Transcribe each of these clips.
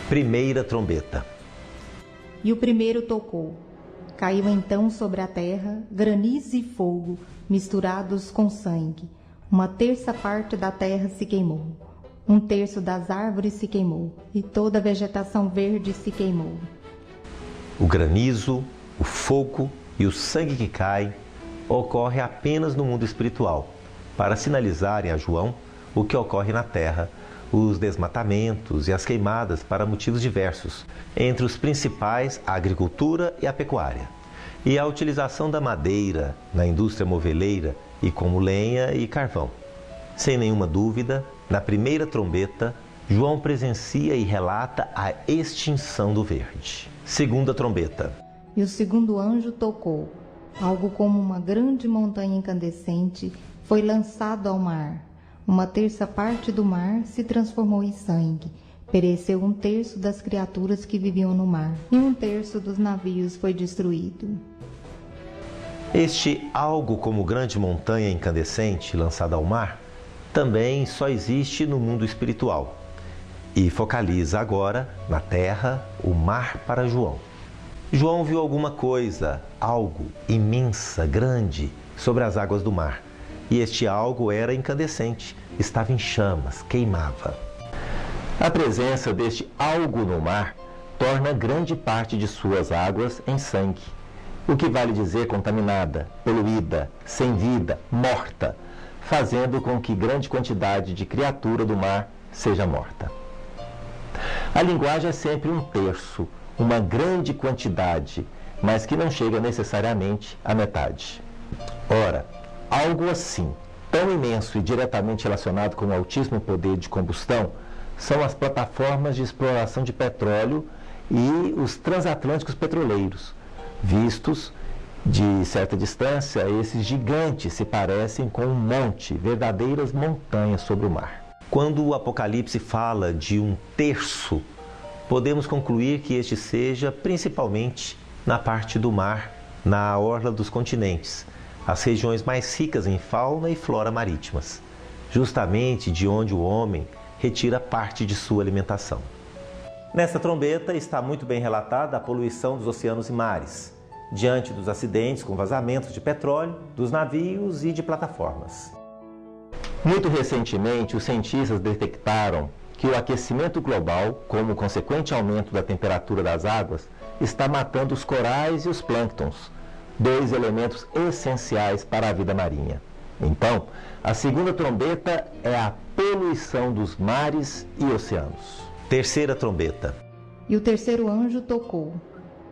Primeira trombeta. E o primeiro tocou. Caiu então sobre a terra granizo e fogo, misturados com sangue. 1/3 parte da terra se queimou. 1/3 das árvores se queimou, e toda a vegetação verde se queimou. O granizo, o fogo e o sangue que cai ocorre apenas no mundo espiritual, para sinalizarem a João o que ocorre na terra, os desmatamentos e as queimadas para motivos diversos, entre os principais a agricultura e a pecuária, e a utilização da madeira na indústria moveleira e como lenha e carvão. Sem nenhuma dúvida, na primeira trombeta, João presencia e relata a extinção do verde. Segunda trombeta. E o segundo anjo tocou. Algo como uma grande montanha incandescente foi lançado ao mar. 1/3 parte do mar se transformou em sangue. Pereceu 1/3 das criaturas que viviam no mar, e 1/3 dos navios foi destruído. Este algo como grande montanha incandescente lançada ao mar também só existe no mundo espiritual e focaliza agora na terra o mar para João. João viu alguma coisa, algo imensa, grande, sobre as águas do mar. E este algo era incandescente, estava em chamas, queimava. A presença deste algo no mar torna grande parte de suas águas em sangue, o que vale dizer contaminada, poluída, sem vida, morta, fazendo com que grande quantidade de criatura do mar seja morta. A linguagem é sempre 1/3, uma grande quantidade, mas que não chega necessariamente à metade. Ora, algo assim, tão imenso e diretamente relacionado com o altíssimo poder de combustão, são as plataformas de exploração de petróleo e os transatlânticos petroleiros. Vistos de certa distância, esses gigantes se parecem com um monte, verdadeiras montanhas sobre o mar. Quando o Apocalipse fala de 1/3, podemos concluir que este seja principalmente na parte do mar, na orla dos continentes, as regiões mais ricas em fauna e flora marítimas, justamente de onde o homem retira parte de sua alimentação. Nesta trombeta está muito bem relatada a poluição dos oceanos e mares, diante dos acidentes com vazamentos de petróleo, dos navios e de plataformas. Muito recentemente, os cientistas detectaram que o aquecimento global, como consequente aumento da temperatura das águas, está matando os corais e os plânctons, 2 elementos essenciais para a vida marinha. Então, a segunda trombeta é a poluição dos mares e oceanos. Terceira trombeta. E o terceiro anjo tocou.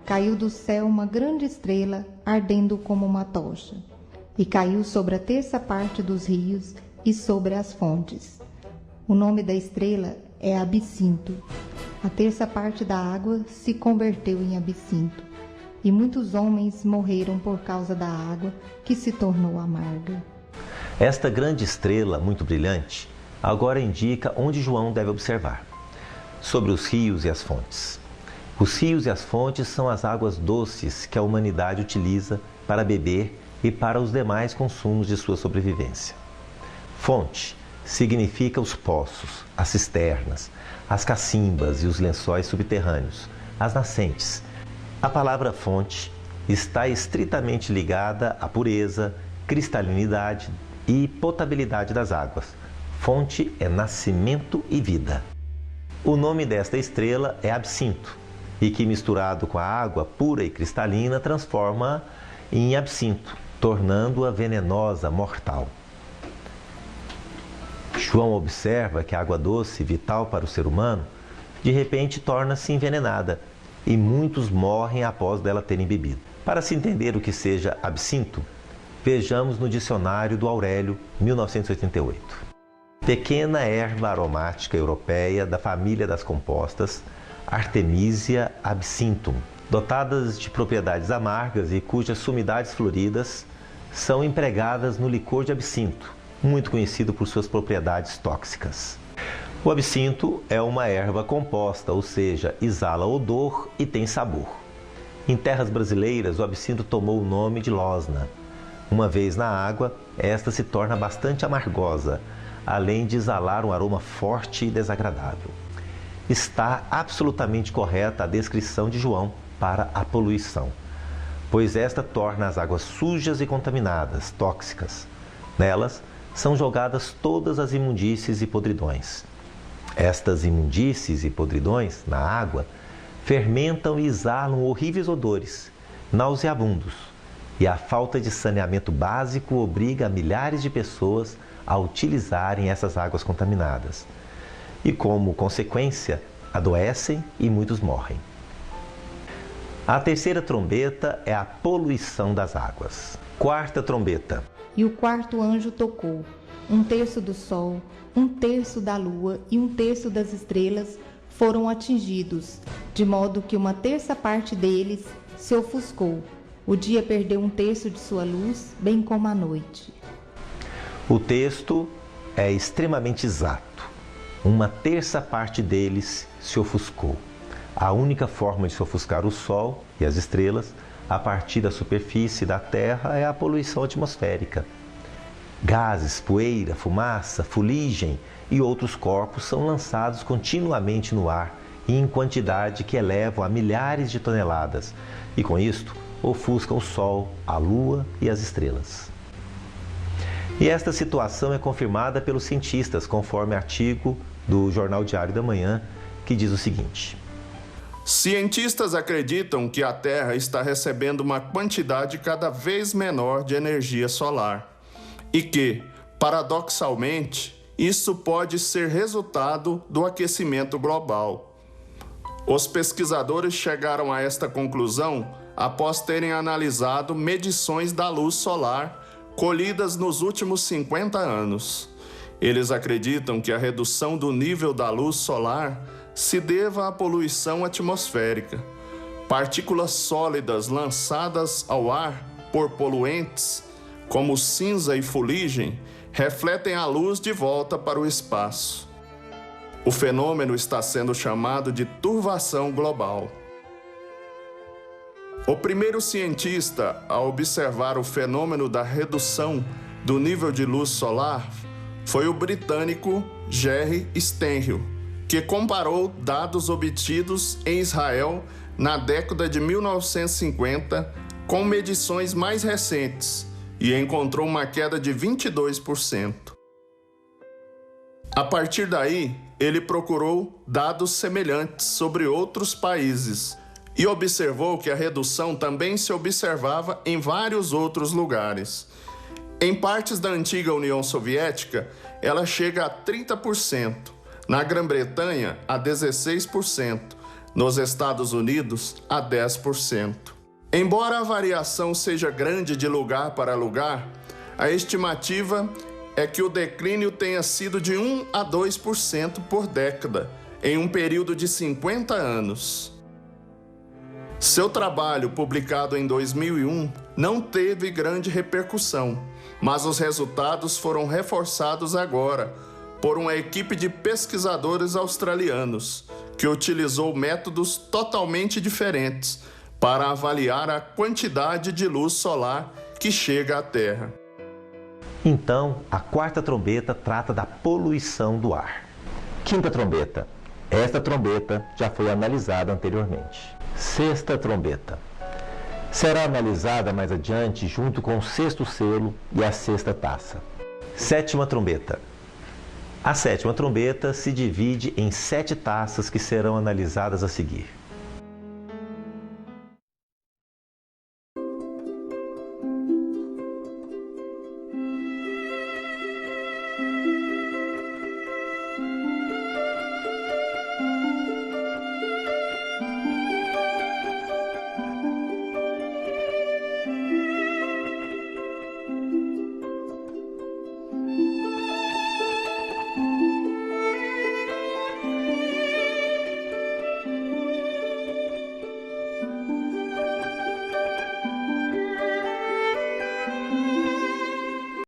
Caiu do céu uma grande estrela, ardendo como uma tocha, e caiu sobre a 1/3 parte dos rios e sobre as fontes. O nome da estrela é Absinto. A 1/3 parte da água se converteu em absinto, e muitos homens morreram por causa da água que se tornou amarga. Esta grande estrela, muito brilhante, agora indica onde João deve observar. Sobre os rios e as fontes. Os rios e as fontes são as águas doces que a humanidade utiliza para beber e para os demais consumos de sua sobrevivência. Fonte significa os poços, as cisternas, as cacimbas e os lençóis subterrâneos, as nascentes. A palavra fonte está estritamente ligada à pureza, cristalinidade e potabilidade das águas. Fonte é nascimento e vida. O nome desta estrela é absinto, e que misturado com a água pura e cristalina transforma em absinto, tornando-a venenosa, mortal. João observa que a água doce, vital para o ser humano, de repente torna-se envenenada, e muitos morrem após dela terem bebido. Para se entender o que seja absinto, vejamos no dicionário do Aurélio, 1988. Pequena erva aromática europeia da família das compostas, Artemisia absinthium, dotadas de propriedades amargas e cujas sumidades floridas são empregadas no licor de absinto, muito conhecido por suas propriedades tóxicas. O absinto é uma erva composta, ou seja, exala odor e tem sabor. Em terras brasileiras, o absinto tomou o nome de losna. Uma vez na água, esta se torna bastante amargosa, além de exalar um aroma forte e desagradável. Está absolutamente correta a descrição de João para a poluição, pois esta torna as águas sujas e contaminadas, tóxicas. Nelas são jogadas todas as imundícies e podridões. Estas imundícies e podridões, na água, fermentam e exalam horríveis odores, nauseabundos, e a falta de saneamento básico obriga milhares de pessoas a utilizarem essas águas contaminadas. E, como consequência, adoecem e muitos morrem. A terceira trombeta é a poluição das águas. Quarta trombeta. E o quarto anjo tocou. 1/3 do sol, 1/3 da lua e 1/3 das estrelas foram atingidos, de modo que 1/3 parte deles se ofuscou. O dia perdeu 1/3 de sua luz, bem como a noite. O texto é extremamente exato. 1/3 parte deles se ofuscou. A única forma de se ofuscar o Sol e as estrelas, a partir da superfície da Terra, é a poluição atmosférica. Gases, poeira, fumaça, fuligem e outros corpos são lançados continuamente no ar e em quantidade que elevam a milhares de toneladas, e com isto ofuscam o Sol, a Lua e as estrelas. E esta situação é confirmada pelos cientistas, conforme artigo do Jornal Diário da Manhã, que diz o seguinte: cientistas acreditam que a Terra está recebendo uma quantidade cada vez menor de energia solar e que, paradoxalmente, isso pode ser resultado do aquecimento global. Os pesquisadores chegaram a esta conclusão após terem analisado medições da luz solar colhidas nos últimos 50 anos. Eles acreditam que a redução do nível da luz solar se deva à poluição atmosférica. Partículas sólidas lançadas ao ar por poluentes, como cinza e fuligem, refletem a luz de volta para o espaço. O fenômeno está sendo chamado de turvação global. O primeiro cientista a observar o fenômeno da redução do nível de luz solar foi o britânico Jerry Stenhill, que comparou dados obtidos em Israel na década de 1950 com medições mais recentes e encontrou uma queda de 22%. A partir daí, ele procurou dados semelhantes sobre outros países e observou que a redução também se observava em vários outros lugares. Em partes da antiga União Soviética, ela chega a 30%, na Grã-Bretanha a 16%, nos Estados Unidos a 10%. Embora a variação seja grande de lugar para lugar, a estimativa é que o declínio tenha sido de 1 a 2% por década, em um período de 50 anos. Seu trabalho, publicado em 2001, não teve grande repercussão, mas os resultados foram reforçados agora por uma equipe de pesquisadores australianos, que utilizou métodos totalmente diferentes para avaliar a quantidade de luz solar que chega à Terra. Então, a quarta trombeta trata da poluição do ar. Quinta trombeta. Esta trombeta já foi analisada anteriormente. Sexta trombeta. Será analisada mais adiante junto com o sexto selo e a sexta taça. Sétima trombeta. A sétima trombeta se divide em 7 taças que serão analisadas a seguir.